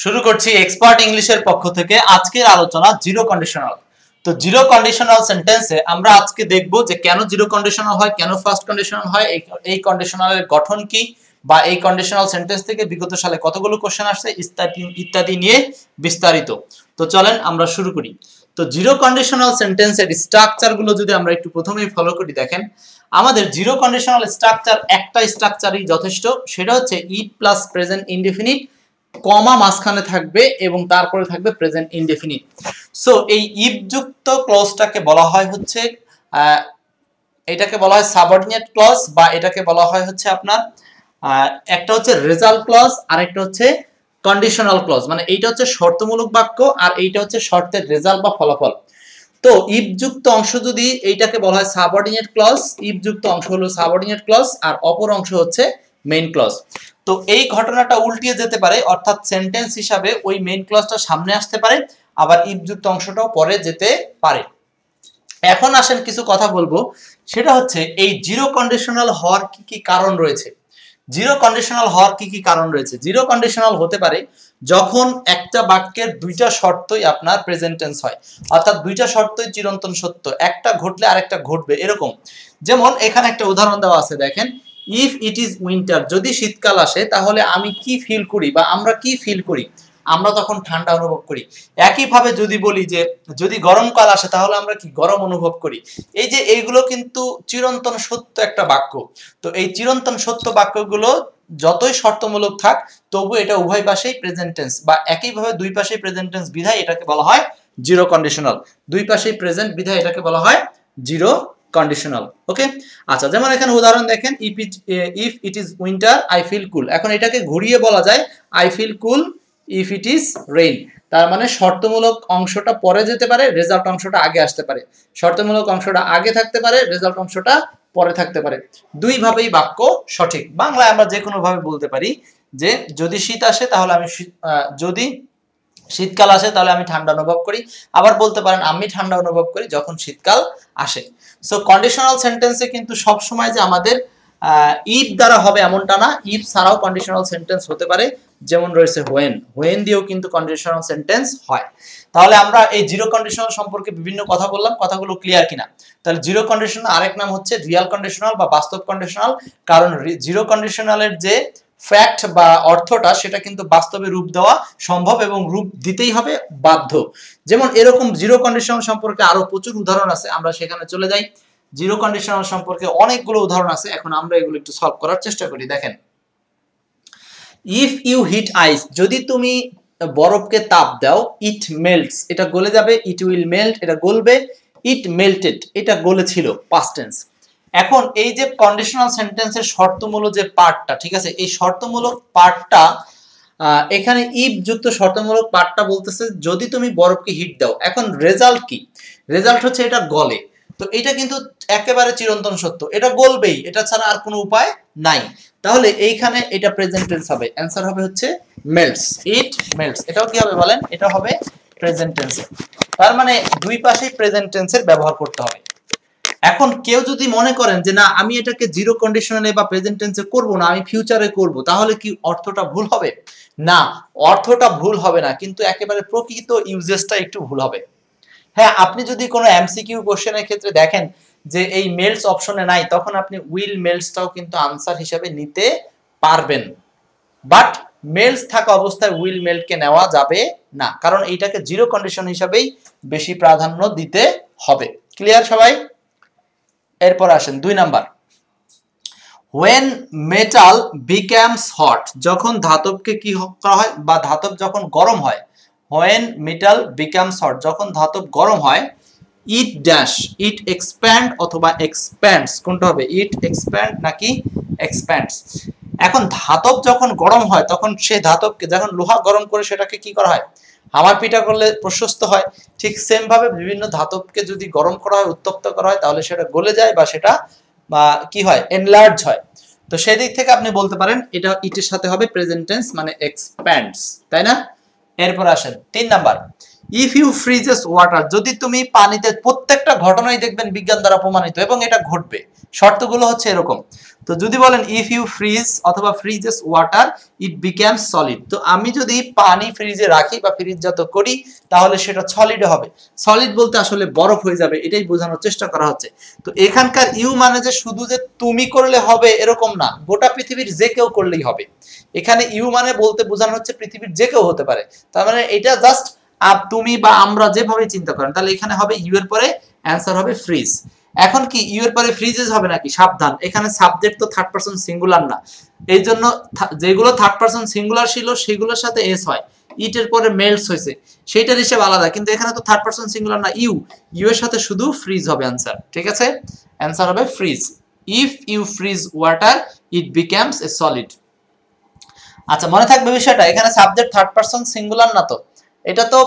শুরু করছি এক্সপার্ট ইংলিশের পক্ষ থেকে আজকের আলোচনা জিরো কন্ডিশনাল। তো জিরো কন্ডিশনাল সেন্টেন্সে আমরা আজকে দেখব যে কেন জিরো কন্ডিশনাল হয়, কেন ফার্স্ট কন্ডিশনাল হয়, এই কন্ডিশনালের গঠন কি, বা এই কন্ডিশনাল সেন্টেন্স থেকে বিগত সালে কতগুলো কোশ্চেন আসছে ইত্যাদি নিয়ে বিস্তারিত। তো চলেন আমরা শুরু করি। তো জিরো কন্ডিশনাল সেন্টেন্সের স্ট্রাকচারগুলো যদি আমরা একটু প্রথমেই ফলো করি, দেখেন আমাদের জিরো কন্ডিশনাল স্ট্রাকচার একটা স্ট্রাকচারই যথেষ্ট, সেটা হচ্ছে ইট প্লাস প্রেজেন্ট ইনডেফিনিট, কমা মাঝখানে থাকবে এবং তারপরে থাকবে প্রেজেন্ট ইনডেফিনিট। সো এই ইফ যুক্ত ক্লজটাকে বলা হয় হচ্ছে এটাকে বলা হয় সাবঅর্ডিনেট ক্লজ, বা এটাকে বলা হয় হচ্ছে আপনার একটা হচ্ছে রেজাল্ট ক্লজ আর একটা হচ্ছে কন্ডিশনাল ক্লজ। মানে এইটা হচ্ছে শর্তমূলক বাক্য আর এইটা হচ্ছে শর্তের রেজাল্ট বা ফলাফল। তো ইফ যুক্ত অংশ যদি এইটাকে বলা হয় সাবঅর্ডিনেট ক্লজ, ইফ যুক্ত অংশ হলো সাবঅর্ডিনেট ক্লজ আর অপর অংশ হচ্ছে মেইন ক্লজ। তো এই ঘটনাটা উল্টিয়ে যেতে পারে, অর্থাৎ সেন্টেন্স হিসাবে ওই মেইন ক্লজটা সামনে আসতে পারে, আবার ইফ যুক্ত অংশটাও পরে যেতে পারে। এখন আসেন কিছু কথা বলবো, সেটা হচ্ছে এই জিরো কন্ডিশনাল হওয়ার কি কি কারণ রয়েছে। জিরো কন্ডিশনাল হওয়ার কি কি কারণ রয়েছে? জিরো কন্ডিশনাল হতে পারে যখন একটা বাক্যের দুইটা শর্তই আপনার প্রেজেন্ট টেন্স হয়, অর্থাৎ দুইটা শর্তই চিরন্তন সত্য, একটা ঘটলে আরেকটা ঘটবে এরকম। যেমন এখানে একটা উদাহরণ দেওয়া আছে, দেখেন ইফ ইট ইজ উইন্টার, যদি শীতকাল আসে তাহলে আমি কি ফিল করি বা আমরা কি ফিল করি, আমরা তখন ঠান্ডা অনুভব করি। একইভাবে যদি বলি যে যদি গরমকাল আসে তাহলে আমরা কি গরম অনুভব করি। এই যে এইগুলো কিন্তু চিরন্তন সত্য একটা বাক্য। তো এই চিরন্তন সত্য বাক্যগুলো যতই শর্তমূলক থাক তবু এটা উভয় পাশেই প্রেজেন্ট টেন্স, বা একইভাবে দুই পাশেই প্রেজেন্ট টেন্স বিধায় এটাকে বলা হয় জিরো কন্ডিশনাল। দুই পাশেই প্রেজেন্ট বিধায় এটাকে বলা হয় জিরো কন্ডিশনাল। ওকে, আচ্ছা, যেমন এখানে উদাহরণ দেখেন, if it is winter I feel cool. এখন এটাকে ঘুরিয়ে বলা যায় I feel cool if it is rain. তার মানে শর্তমূলক অংশটা পরে যেতে পারে, রেজাল্ট অংশটা আগে আসতে পারে। শর্তমূলক অংশটা আগে থাকতে পারে, রেজাল্ট অংশটা পরে থাকতে পারে। দুইভাবেই বাক্য সঠিক। বাংলায় আমরা যে কোনো ভাবে বলতে পারি যে যদি শীত আসে তাহলে আমি যদি শীতকাল আসে তাহলে আমি ঠান্ডা অনুভব করি। আবার বলতে পারেন আমি ঠান্ডা অনুভব করি যখন শীতকাল আসে। সো কন্ডিশনাল সেন্টেন্সে কিন্তু সব সময় যে আমাদের ইফ দ্বারা হবে এমনটা না, ইফ ছাড়াও কন্ডিশনাল সেন্টেন্স হতে পারে। যেমন রয়েছে হোয়েন দিয়েও কিন্তু কন্ডিশনাল সেন্টেন্স হয়। তাহলে আমরা এই জিরো কন্ডিশনাল সম্পর্কে বিভিন্ন কথা বললাম, কথাগুলো ক্লিয়ার কিনা? তাহলে জিরো কন্ডিশনাল আরেক নাম হচ্ছে রিয়াল কন্ডিশনাল বা বাস্তব কন্ডিশনাল। কারণ জিরো কন্ডিশনালের যে ফ্যাক্ট বা অর্থটা সেটা কিন্তু বাস্তবে রূপ দেওয়া সম্ভব এবং রূপ দিতেই হবে বাধ্য। যেমন এরকম জিরো কন্ডিশনাল সম্পর্কে আরো প্রচুর উদাহরণ আছে, আমরা সেখানে চলে যাই। জিরো কন্ডিশনাল সম্পর্কে অনেকগুলো উদাহরণ আছে, এখন আমরা এগুলো একটু সলভ করার চেষ্টা করি। দেখেন ইফ ইউ হিট আইস, যদি তুমি বরফকে তাপ দাও, ইট মেল্টস, এটা গলে যাবে, ইট উইল মেল্ট, এটা গলবে, ইট মেল্টেড, এটা গলেছিল, পাস্ট টেন্স। এখন এই যে কন্ডিশনাল সেন্টেন্সের শর্তমূলক যে পার্টটা, ঠিক আছে, এই শর্তমূলক পার্টটা এখানে ইফ যুক্ত শর্তমূলক পার্টটা বলতেছে যদি তুমি বরফকে হিট দাও। এখন রেজাল্ট কি? রেজাল্ট হচ্ছে এটা গলে। তো এটা কিন্তু একেবারে চিরন্তন সত্য, এটা গলবেই, এটা ছাড়া আর কোনো উপায় নাই। তাহলে এইখানে এটা প্রেজেন্ট টেন্স হবে, অ্যানসার হবে হচ্ছে মেল্টস, ইট মেল্টস। এটাও কি হবে বলেন? এটা হবে প্রেজেন্ট টেন্স। তার মানে দুই পাশেই প্রেজেন্ট টেন্সের ব্যবহার করতে হবে। এখন কেউ যদি মনে করেন যে না আমি এটাকে জিরো কন্ডিশনালে বা প্রেজেন্ট টেন্সে করব না, আমি ফিউচারে করব, তাহলে কি অর্থটা ভুল হবে? না, অর্থটা ভুল হবে না, কিন্তু একেবারে প্রকৃত ইউজেসটা একটু ভুল হবে। হ্যাঁ, আপনি যদি কোনো এমসিকিউ কোশ্চেনের ক্ষেত্রে দেখেন যে এই মেলস অপশনে নাই, তখন আপনি উইল মেলসটাও কিন্তু আনসার হিসেবে নিতে পারবেন। বাট মেলস থাকা অবস্থায় উইল মেলকে নেওয়া যাবে না, কারণ এইটাকে জিরো কন্ডিশন হিসেবেই বেশি প্রাধান্য দিতে হবে। ক্লিয়ার সবাই? এরপর আসেন 2 number, when metal becomes hot, যখন ধাতবকে কি করা হয় বা ধাতব যখন গরম হয়, when metal becomes hot, যখন ধাতব গরম হয়, it dash, it expand অথবা expands, কোনটা হবে? it expand নাকি expands? এখন ধাতব যখন গরম হয় তখন সেই ধাতবকে, যখন লোহা গরম করে সেটাকে কি করা হয়? হামার পিটা করলে প্রশস্ত হয়। ঠিক সেম ভাবে বিভিন্ন ধাতবকে যদি গরম করা হয়, উত্তপ্ত করা হয়, তাহলে সেটা গলে যায় বা সেটা কি হয়? এনলার্জ হয়। তো সেই দিক থেকে আপনি বলতে পারেন এটা ইটের সাথে হবে প্রেজেন্ট টেন্স, মানে এক্সপ্যান্ডস, তাই না? এরপর আসেন 3 number, if you freezes water, যদি তুমি পানিতে, প্রত্যেকটা ঘটনাই দেখবেন বিজ্ঞান দ্বারা প্রমাণিত এবং এটা ঘটবে, শর্তগুলো হচ্ছে এরকম। তো যদি বলেন ইফ ইউ ফ্রিজ অথবা freezes water it becomes solid, তো আমি যদি পানি ফ্রিজে রাখি বা ফ্রিজজাত করি তাহলে সেটা সলিড হবে। সলিড বলতে আসলে বরফ হয়ে যাবে, এটাই বোঝানোর চেষ্টা করা হচ্ছে। তো এখানকার ইউ মানে যে শুধু যে তুমি করলে হবে এরকম না, গোটা পৃথিবীর যে কেউ করলেই হবে। এখানে ইউ মানে বলতে বোঝানো হচ্ছে পৃথিবীর যে কেউ হতে পারে, তার মানে এটা জাস্ট তুমি বা আমরা যেভাবে চিন্তা করেন, তাহলে এখানে হবে ইউ এর পরে অ্যান্সার হবে ফ্রিজ। এখন কি ইউ এর পরে ফ্রিজেস হবে নাকি? সাবধান, এখানে সাবজেক্ট তো থার্ড পারসন সিঙ্গুলার না, এই জন্য যেগুলো থার্ড পারসন সিঙ্গুলার ছিল সেগুলোর সাথে এস হয়, ইট এর পরে মেলস হয়েছে সেইটার হিসেবে আলাদা, কিন্তু এখানে তো থার্ড পারসন সিঙ্গুলার না, ইউ, ইউ এর সাথে শুধু ফ্রিজ হবে অ্যান্সার। ঠিক আছে, অ্যান্সার হবে freeze. If you freeze water it becomes a solid. আচ্ছা, মনে থাকবে বিষয়টা, এখানে সাবজেক্ট থার্ড পারসন সিঙ্গুলার না, তো এটা তো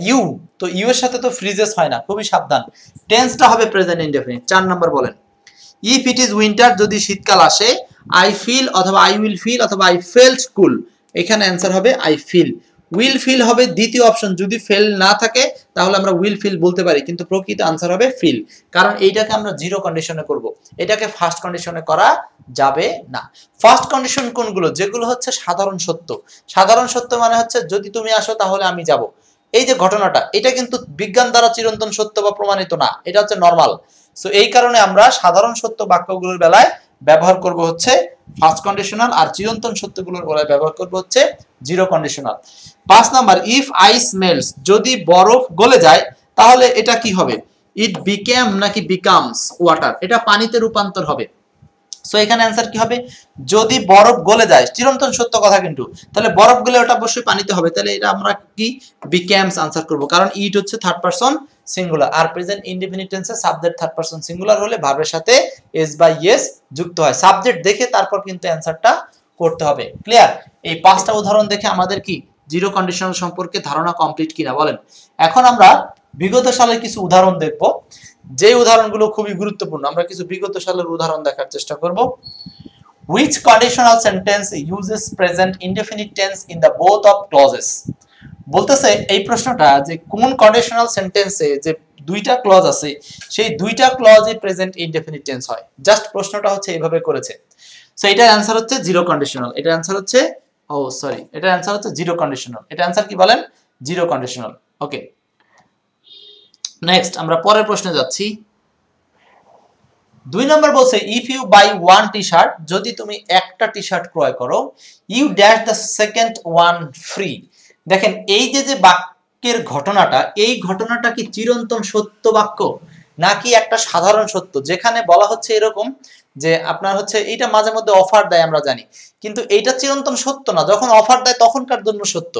ইউ, তো ইউ এর সাথে তো ফ্রিজেস হয় না, খুবই সাবধান। টেন্সটা হবে প্রেজেন্ট ইনডেফিনিট। 4 নাম্বার বলেন, ইফ ইট ইজ উইন্টার, যদি শীতকাল আসে, আই ফিল অথবা আই উইল ফিল অথবা আই ফেল্ট কুল, এখানে অ্যান্সার হবে আই ফিল। উইল ফিল হবে দ্বিতীয় অপশন, যদি ফেল না থাকে তাহলে আমরা উইল ফিল বলতে পারি, কিন্তু প্রকৃত আনসার হবে ফিল, কারণ এইটাকে আমরা জিরো কন্ডিশনে করব, এটাকে ফার্স্ট কন্ডিশনে করা যাবে না। ফার্স্ট কন্ডিশন কোনগুলো? যেগুলো হচ্ছে সাধারণ সত্য। সাধারণ সত্য মানে হচ্ছে যদি তুমি আসো তাহলে আমি যাব, এই যে ঘটনাটা, এটা কিন্তু বিজ্ঞান দ্বারা চিরন্তন সত্য বা প্রমাণিত না, এটা হচ্ছে নরমাল। সো এই কারণে আমরা সাধারণ সত্য বাক্যগুলোর বেলায় ব্যবহার করব হচ্ছে ফার্স্ট কন্ডিশনাল, আর চিরন্তন সত্যগুলোর বেলায় ব্যবহার করব হচ্ছে zero conditional. 5 number, if ice melts, যদি বরফ গলে যায় তাহলে এটা কি হবে? ইট বিকেম নাকি বিকামস ওয়াটার, এটা পানিতে রূপান্তর হবে। সো এখানে অ্যান্সার কি হবে? যদি বরফ গলে যায়, চিরন্তন সত্য কথা, কিন্তু তাহলে বরফ গলে ওটা অবশ্যই পানিতে হবে, তাহলে এটা আমরা কি বিকেমস আনসার করব, কারণ ইট হচ্ছে থার্ড পারসন সিঙ্গুলার, আর প্রেজেন্ট ইনডেফিনিট টেন্সে সাবজেক্ট থার্ড পারসন সিঙ্গুলার হলে ভার্বের সাথে এস বাই এস যুক্ত হয়। সাবজেক্ট দেখে তারপর কিন্তু অ্যান্সারটা করতে হবে। ক্লিয়ার? এই 5টা উদাহরণ দেখে আমাদের কি জিরো কন্ডিশনাল সম্পর্কে ধারণা কমপ্লিট কিনা বলেন। এখন আমরা বিগত সালের কিছু উদাহরণ দেখব, যে উদাহরণগুলো খুবই গুরুত্বপূর্ণ। আমরা কিছু বিগত সালের উদাহরণ দেখার চেষ্টা করব। Which conditional sentence uses present indefinite tense in the both of clauses? বলতেছে এই প্রশ্নটা যে কোন কন্ডিশনাল সেন্টেন্সে যে দুইটা ক্লজ আছে সেই দুইটা ক্লজে প্রেজেন্ট ইনডেফিনিট টেন্স হয়। জাস্ট প্রশ্নটা হচ্ছে এইভাবে করেছে। সো এটার অ্যানসার হচ্ছে জিরো কন্ডিশনাল। এটার অ্যানসার হচ্ছে এটার অ্যানসার হচ্ছে জিরো কন্ডিশনাল। এটা অ্যানসার কি বলেন? Zero conditional. ওকে, নেক্সট আমরা পরের প্রশ্নে যাচ্ছি। 2 নম্বর বলছে if you buy one T shirt, যদি তুমি একটা টি শার্ট ক্রয় করো, you dash the second one free. দেখেন এই যে বাক্যের ঘটনাটা, এই ঘটনাটা কি চিরন্তন সত্য বাক্য নাকি একটা সাধারণ সত্য, যেখানে বলা হচ্ছে এরকম যে আপনার হচ্ছে এইটা মাঝে মধ্যে অফার দেয় আমরা জানি, কিন্তু এইটা চিরন্তন সত্য না, যখন অফার দেয় তখনকার জন্য সত্য।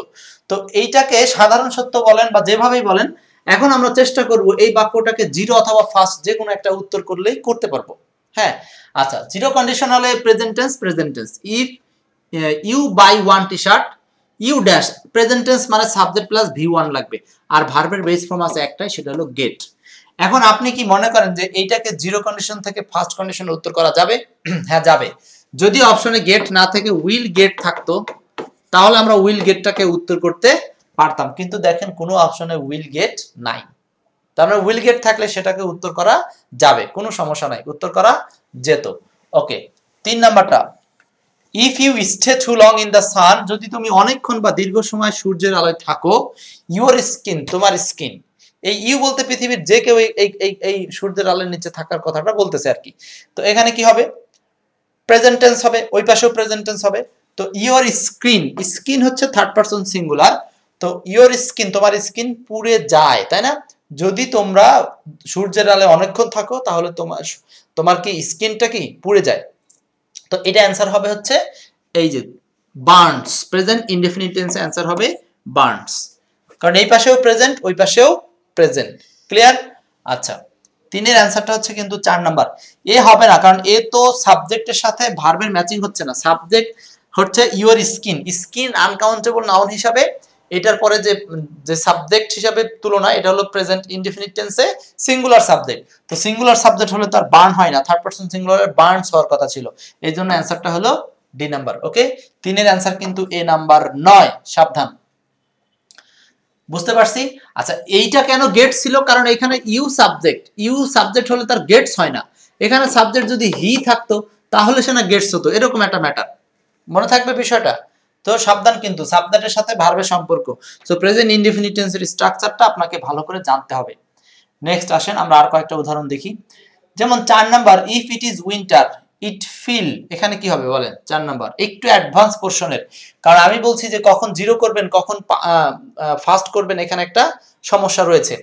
তো এইটাকে সাধারণ সত্য বলেন বা যেভাবেই বলেন, এখন আমরা চেষ্টা করব এই বাক্যটাকে জিরো অথবা ফার্স্ট যে কোনো একটা উত্তর করলেই করতে পারবো। হ্যাঁ, আচ্ছা, জিরো কন্ডিশনালে present tense if you buy one T shirt, you dash present tense মানে সাবজেক্ট প্লাস ভি1 লাগবে, আর ভার্বের বেস ফর্ম আছে একটাই, সেটা হলো গেট। এখন আপনি কি মনে করেন যে এইটাকে জিরো কন্ডিশন থেকে ফার্স্ট কন্ডিশনে উত্তর করা যাবে? হ্যাঁ, যাবে। যদি অপশনে গেট না থেকে উইল গেট থাকতো তাহলে আমরা উইল গেটটাকে উত্তর করতে পারতাম, কিন্তু দেখেন কোনো অপশনে উইল গেট নাই, তার মানে উইল গেট থাকলে সেটাকে উত্তর করা যাবে, কোনো সমস্যা নাই, উত্তর করা যেত। ওকে, 3 নাম্বারটা, if you stay too long in the sun, যদি তুমি অনেকক্ষণ বা দীর্ঘ সময় সূর্যের আলোয় থাকো, ইউর স্কিন, তোমার স্কিন, এই ইউ বলতে পৃথিবীর যে কেউ এই সূর্যের আলোর নিচে থাকার কথাটা বলতেছে আর কি। তো এখানে কি হবে? প্রেজেন্ট টেন্স হবে, ওই পাশেও প্রেজেন্ট টেন্স হবে। তো ইওর স্কিন, স্কিন হচ্ছে থার্ড পারসন সিঙ্গুলার, তো ইওর স্কিন, তোমার স্কিন পুড়ে যায়, তাই না? যদি তোমরা সূর্যের আলোয় অনেকক্ষণ থাকো তাহলে তোমার কি স্কিনটা কি পুড়ে যায়। তো এটা অ্যান্সার হবে হচ্ছে এই যে বার্নস, প্রেজেন্ট ইনডেফিনিট টেন্সে অ্যান্সার হবে বার্নস, কারণ এই পাশেও প্রেজেন্ট ওই পাশেও প্রেজেন্ট। ক্লিয়ার? আচ্ছা, 3 এর অ্যান্সারটা হচ্ছে কিন্তু 4 নাম্বার। এ হবে না, কারণ এ তো সাবজেক্টের সাথে ভার্বের ম্যাচিং হচ্ছে না। সাবজেক্ট হচ্ছে your skin, skin uncountable noun হিসাবে, এটার পরে যে সাবজেক্ট হিসাবে তুলনা, এটা হলো প্রেজেন্ট ইনডেফিনিট টেন্সে সিঙ্গুলার সাবজেক্ট। তো সিঙ্গুলার সাবজেক্ট হলে তার বার্ন হয় না, থার্ড পারসন সিঙ্গুলারের বার্নস হওয়ার কথা ছিল, এই জন্য অ্যান্সারটা হলো ডি নাম্বার। ওকে, 3 এর অ্যান্সার কিন্তু এ নাম্বার নয়, সাবধান। বুঝতে পারছি? আচ্ছা, এইটা কেন গেট ছিল? কারণ এখানে ইউ সাবজেক্ট হলে তার গেটস হয় না। এখানে সাবজেক্ট যদি হি থাকতো তাহলে সে না গেটস হতো, এরকম একটা ম্যাটার। মনে থাকবে বিষয়টা? তো সাবধান, কিন্তু সাবজেক্টের সাথে ভার্বের সম্পর্ক। সো প্রেজেন্ট ইনডেফিনিট টেন্সের স্ট্রাকচারটা আপনাকে ভালো করে জানতে হবে। নেক্সট আসেন আমরা আর কয়েকটা উদাহরণ দেখি। যেমন 4 number, if it is winter it feel, এখানে কি হবে বলেন? 4 নাম্বার একটু অ্যাডভান্স পোরশনের, কারণ আমি বলছি যে কখন জিরো করবেন কখন ফাস্ট করবেন, এখানে একটা সমস্যা রয়েছে।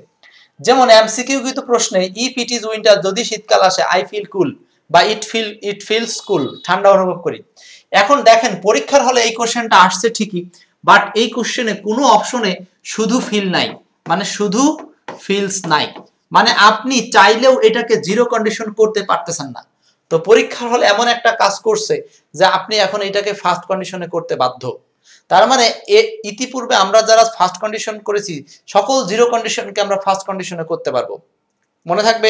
যেমন এমসিকিউ কিন্তু প্রশ্নে ইফ ইট ইজ উইন্টার, যদি শীতকাল আসে, আই ফিল কুল বা ইট ফিলস কুল, ঠান্ডা অনুভব করি। এখন দেখেন পরীক্ষার হলে এই কোশ্চেনটা আসছে ঠিকই, বাট এই কোশ্চেনে কোনো অপশনে শুধু ফিল নাই, মানে শুধু ফিলস নাই, মানে আপনি চাইলেও এটাকে জিরো কন্ডিশন করতে পারতেছেন না। তো পরীক্ষার হলে এমন একটা কাজ করছে যে আপনি এখন এটাকে ফার্স্ট কন্ডিশনে করতে বাধ্য। তার মানে ইতিপূর্বে আমরা যারা ফার্স্ট কন্ডিশন করেছি সকল জিরো কন্ডিশনকে আমরা ফার্স্ট কন্ডিশনে করতে পারবো। মনে থাকবে,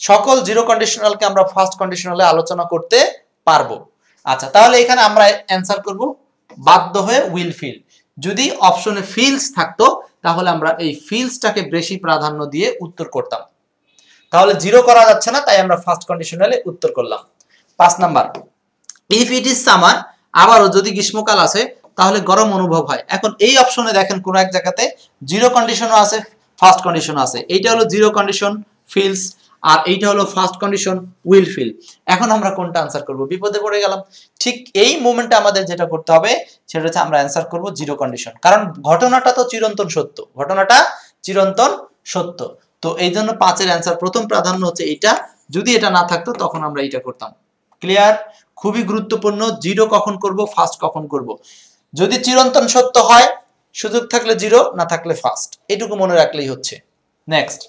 সকল জিরো কন্ডিশনালকে আমরা ফার্স্ট কন্ডিশনালে আলোচনা করতে পারবো। আচ্ছা, তাহলে এখানে আমরা অ্যান্সার করব বাধ্য হয়ে উইল ফিল। যদি অপশনে ফিলস থাকতো তাহলে আমরা এই ফিলসটাকে বেশি প্রাধান্য দিয়ে উত্তর করতাম। তাহলে জিরো করা যাচ্ছে না, তাই আমরা ফার্স্ট কন্ডিশনালে উত্তর করলাম। 5 number, if it is summer, আবারও যদি গ্রীষ্মকাল আছে তাহলে গরম অনুভব হয়। এখন এই অপশনে দেখেন কোন এক জায়গাতে জিরো কন্ডিশনও আছে, ফার্স্ট কন্ডিশন আছে। এইটা হলো জিরো কন্ডিশন ফিলস, আর এইটা হলো ফার্স্ট কন্ডিশন উইল ফিল। এখন আমরা কোনটা আনসার করব? বিপদে পড়ে গেলাম। ঠিক এই মোমেন্টে আমাদের যেটা করতে হবে সেটা হচ্ছে আমরা অ্যান্সার করব জিরো কন্ডিশন, কারণ ঘটনাটা তো চিরন্তন সত্য, ঘটনাটা চিরন্তন সত্য। তো এই জন্য 5-এর অ্যান্সার প্রথম প্রাধান্য হচ্ছে এইটা। যদি এটা না থাকতো তখন আমরা এইটা করতাম। ক্লিয়ার? খুবই গুরুত্বপূর্ণ, জিরো কখন করব, ফার্স্ট কখন করব। যদি চিরন্তন সত্য হয় সুযোগ থাকলে জিরো, না থাকলে ফার্স্ট, এটুকু মনে রাখলেই হচ্ছে। নেক্সট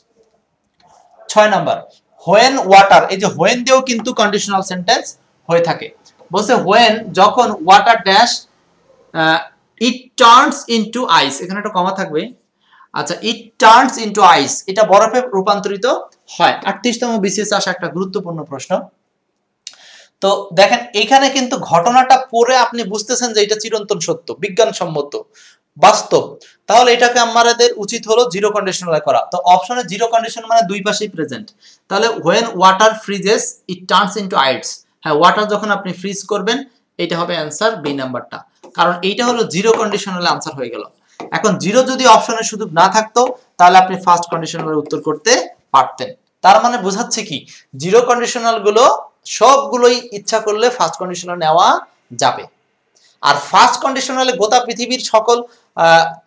6 নাম্বার, হোয়েন ওয়াটার, এই যে হোয়েন দিয়েও কিন্তু কন্ডিশনাল সেন্টেন্স হয়ে থাকে। বলছে হোয়েন, যখন water dash it turns into ice, এখানে একটা কমা থাকবে। আচ্ছা, ইট টার্নস ইনটু আইস, এটা বরফে রূপান্তরিত হয়। 38তম বিসিএস আসা একটা গুরুত্বপূর্ণ প্রশ্ন। তো দেখেন এখানে কিন্তু ঘটনাটা পড়ে আপনি বুঝতেছেন যে এটা চিরন্তন সত্য, বিজ্ঞানসম্মত, বাস্তব। তাহলে এটাকে আমাদের উচিত হলো জিরো কন্ডিশনাল করা। তো অপশনে জিরো কন্ডিশন মানে দুই পাশেই প্রেজেন্ট। তাহলে when water freezes it turns into ice, হ্যাঁ ওয়াটার যখন আপনি ফ্রিজ করবেন, এটা হবে অ্যান্সার বি নাম্বারটা, কারণ এইটা হলো জিরো কন্ডিশনাল আনসার হয়ে গেল। এখন জিরো যদি অপশনে সুযোগ না থাকতো তাহলে আপনি ফার্স্ট কন্ডিশনালের উত্তর করতে পারতেন। তার মানে বোঝাচ্ছে কি, জিরো কন্ডিশনাল গুলো সবগুলোই ইচ্ছা করলে ফার্স্ট কন্ডিশনাল নেওয়া যাবে। আর ফার্স্ট কন্ডিশনালে গোটা পৃথিবীর সকল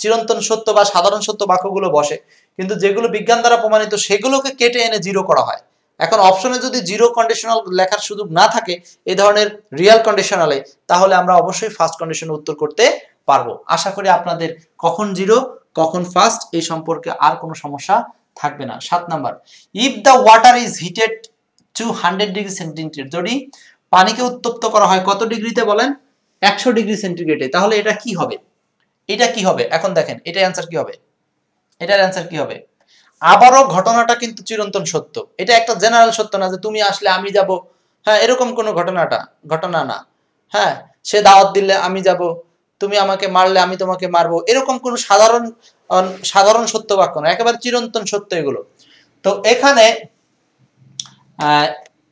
চিরন্তন সত্য বা সাধারণ সত্য বাক্যগুলো বসে, কিন্তু যেগুলো বিজ্ঞান দ্বারা প্রমাণিত সেগুলোকে কেটে এনে জিরো করা হয়। এখন অপশনে যদি জিরো কন্ডিশনাল লেখার সুযোগ না থাকে এই ধরনের রিয়েল কন্ডিশনালে, তাহলে আমরা অবশ্যই ফার্স্ট কন্ডিশনে উত্তর করতে পারবো। আশা করি আপনাদের কখন জিরো কখন ফার্স্ট এই সম্পর্কে আর কোনো সমস্যা থাকবে না। 7 number, if the water is heated to 100 degree centigrade, যদি পানিকে উত্তপ্ত করা হয় কত ডিগ্রিতে বলেন? 100 ডিগ্রি সেন্টিগ্রেডে, তাহলে এটা কি হবে? এটা কি হবে? এখন দেখেন এটার অ্যান্সার কি হবে? এটার অ্যান্সার কি হবে? আবারও ঘটনাটা কিন্তু চিরন্তন সত্য। এটা একটা জেনারেল সত্য না যে তুমি আসলে আমি যাব, হ্যাঁ এরকম কোনো ঘটনা না। হ্যাঁ, সে দাওয়াত দিলে আমি যাব, তুমি আমাকে মারলে আমি তোমাকে মারবো, এরকম কোনো সাধারণ সত্য বাক্য না, একেবারে চিরন্তন সত্য এগুলো। তো এখানে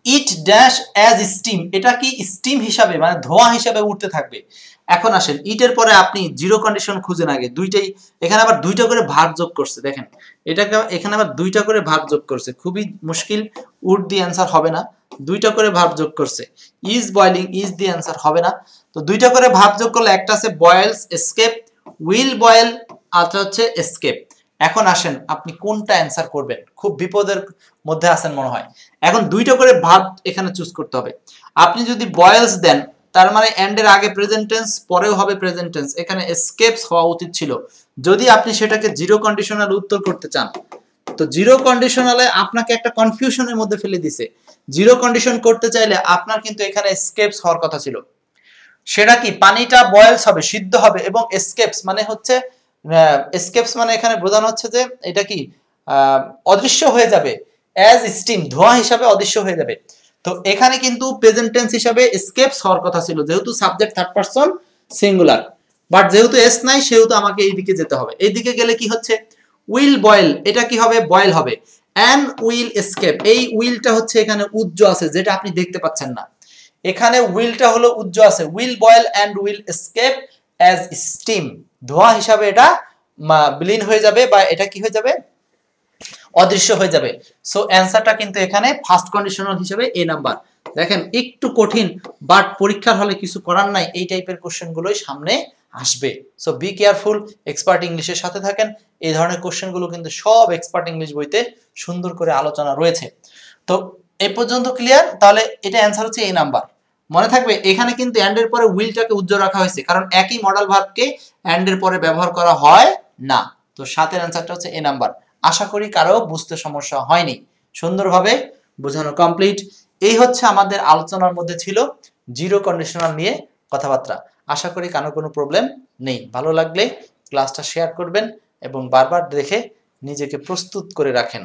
ইট ড্যাশ অ্যাজ স্টিম, এটা কি স্টিম হিসাবে মানে ধোঁয়া হিসাবে উঠতে থাকবে। এখন আসেন ইটের পরে আপনি জিরো কন্ডিশন খুঁজেন আগে, দুইটাই, এখানে আবার দুইটা করে ভাগ যোগ করছে, দেখেন এটাকে এখানে আবার দুইটা করে ভাগ যোগ করছে, খুবই মুশকিল, উড দি অ্যান্সার হবে না। দুইটা করে ভাগ যোগ করছে, is boiling, is the answer হবে না। তো দুইটা করে ভাগ যোগ করলে একটা আছে বয়েলস এসকেপ, উইল বয়েল, আর হচ্ছে এসকেপ। এখন আসেন আপনি কোনটা অ্যান্সার করবেন, খুব বিপদের মধ্যে আছেন মনে হয়। এখন দুইটা করে ভাব এখানে চুজ করতে হবে। আপনি যদি বয়েলস দেন তার মানে এন্ড এর আগে প্রেজেন্ট টেন্স, পরেও হবে প্রেজেন্ট টেন্স, এখানে এসকেপস হওয়া উচিত ছিল। যদি আপনি সেটাকে জিরো কন্ডিশনাল উত্তর করতে চান, তো জিরো কন্ডিশনালে আপনাকে একটা কনফিউশনের মধ্যে ফেলে দিছে। জিরো কন্ডিশন করতে চাইলে আপনার কিন্তু এখানে এসকেপস হওয়ার কথা ছিল। সেটা কি, পানিটা বয়েলস হবে, সিদ্ধ হবে, এবং এসকেপস মানে হচ্ছে এসকেপস মানে এখানে বোঝানো হচ্ছে যে এটা কি অদৃশ্য হয়ে যাবে, অ্যাজ স্টিম, ধোঁয়া হিসাবে অদৃশ্য হয়ে যাবে। তো এখানে কিন্তু প্রেজেন্ট টেন্স হিসাবে এসকেপস হওয়ার কথা ছিল, যেহেতু subject third person singular. But যেহেতু এস নাই সেহেতু আমাকে এইদিকে যেতে হবে। এইদিকে গেলে কি হচ্ছে, উইল বয়েল, এটা কি হবে, বয়েল হবে। অ্যান্ড উইল এসকেপ, এই উইলটা হচ্ছে এখানে উজ্জ আছে যেটা আপনি দেখতে পাচ্ছেন না, এখানে উইলটা হলো উজ্জ আছে, will boil and will escape as steam, ধোঁয়া হিসাবে এটা বিলীন হয়ে যাবে বা এটা কি হয়ে যাবে, অদৃশ্য হয়ে যাবে। সো অ্যানসারটা কিন্তু এখানে ফার্স্ট কন্ডিশনাল হিসেবে এ নাম্বার। দেখেন একটু কঠিন, বাট পরীক্ষার হলে কিছু করার নাই, এই টাইপের কোশ্চেন গুলোই সামনে আসবে। সো বি কেয়ারফুল, এক্সপার্ট ইংলিশের সাথে থাকেন, এই ধরনের কোশ্চেন গুলো কিন্তু সব এক্সপার্ট ইংলিশ বইতে সুন্দর করে আলোচনা রয়েছে। তো এই পর্যন্ত ক্লিয়ার? তাহলে এটা অ্যানসার হচ্ছে এ নাম্বার। মনে থাকবে এখানে কিন্তু অ্যান্ড এর পরে উইলটাকে উজ্জ্বল রাখা হয়েছে, কারণ একই মডেল ভার্বকে অ্যান্ড এর পরে ব্যবহার করা হয় না। তো সাতের অ্যানসারটা হচ্ছে এ নাম্বার। আশা করি কারো বুঝতে সমস্যা হয়নি, সুন্দরভাবে বোঝানো কমপ্লিট। এই হচ্ছে আমাদের আলোচনার মধ্যে ছিল জিরো কন্ডিশনাল নিয়ে কথাবার্তা। আশা করি কারো কোনো প্রবলেম নেই। ভালো লাগলে ক্লাসটা শেয়ার করবেন এবং বারবার দেখে নিজেকে প্রস্তুত করে রাখেন।